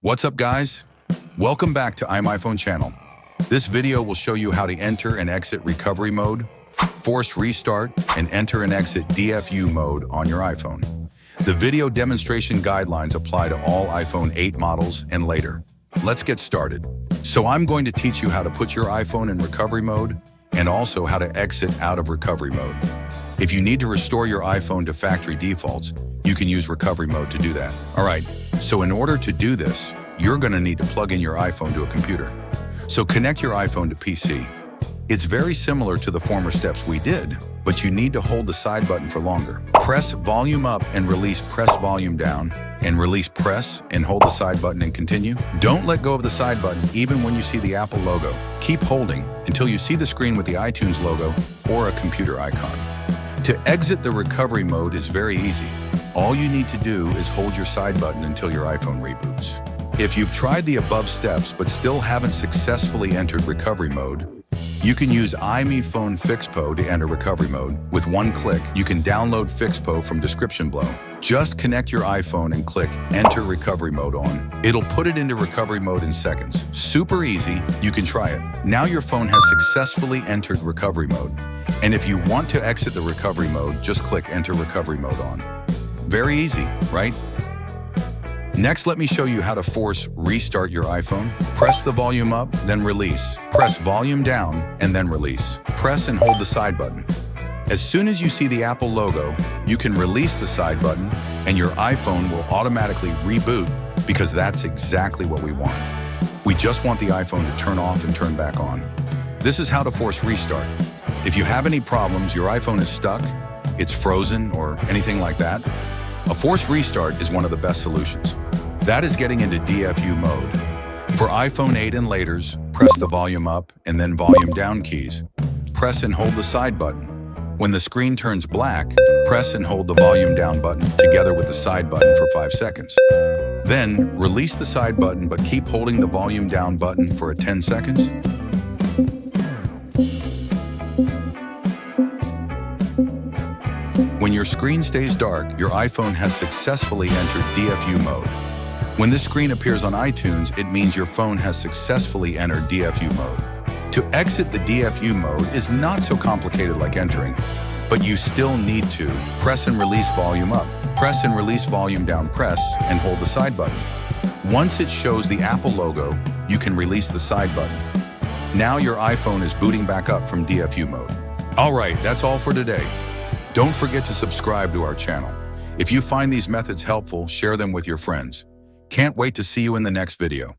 What's up, guys? Welcome back to iMyFone channel. This video will show you how to enter and exit recovery mode, force restart, and enter and exit DFU mode on your iPhone. The video demonstration guidelines apply to all iPhone 8 models and later. Let's get started. So I'm going to teach you how to put your iPhone in recovery mode and also how to exit out of recovery mode. If you need to restore your iPhone to factory defaults, you can use recovery mode to do that. All right, so in order to do this, you're going to need to plug in your iPhone to a computer. So connect your iPhone to PC. It's very similar to the former steps we did, but you need to hold the side button for longer. Press volume up and release press volume down, and release press and hold the side button and continue. Don't let go of the side button even when you see the Apple logo. Keep holding until you see the screen with the iTunes logo or a computer icon. To exit the recovery mode is very easy. All you need to do is hold your side button until your iPhone reboots. If you've tried the above steps but still haven't successfully entered recovery mode, you can use iMyFone 𝗙𝗶𝗺𝗍 to enter recovery mode. With one click, you can download 𝗙𝗶𝗺𝗍 from description below. Just connect your iPhone and click Enter Recovery Mode on. It'll put it into recovery mode in seconds. Super easy, you can try it. Now your phone has successfully entered recovery mode. And if you want to exit the recovery mode, just click Enter Recovery Mode on. Very easy, right? Next, let me show you how to force restart your iPhone. Press the volume up, then release. Press volume down, and then release. Press and hold the side button. As soon as you see the Apple logo, you can release the side button, and your iPhone will automatically reboot because that's exactly what we want. We just want the iPhone to turn off and turn back on. This is how to force restart. If you have any problems, your iPhone is stuck, it's frozen, or anything like that, a forced restart is one of the best solutions. That is getting into DFU mode. For iPhone 8 and laters, press the volume up and then volume down keys. Press and hold the side button. When the screen turns black, press and hold the volume down button together with the side button for 5 seconds. Then, release the side button but keep holding the volume down button for 10 seconds. When your screen stays dark, your iPhone has successfully entered DFU mode. When this screen appears on iTunes, it means your phone has successfully entered DFU mode. To exit the DFU mode is not so complicated like entering, but you still need to press and release volume up, press and release volume down, press and hold the side button. Once it shows the Apple logo, you can release the side button. Now your iPhone is booting back up from DFU mode. All right, that's all for today. Don't forget to subscribe to our channel. If you find these methods helpful, share them with your friends. Can't wait to see you in the next video.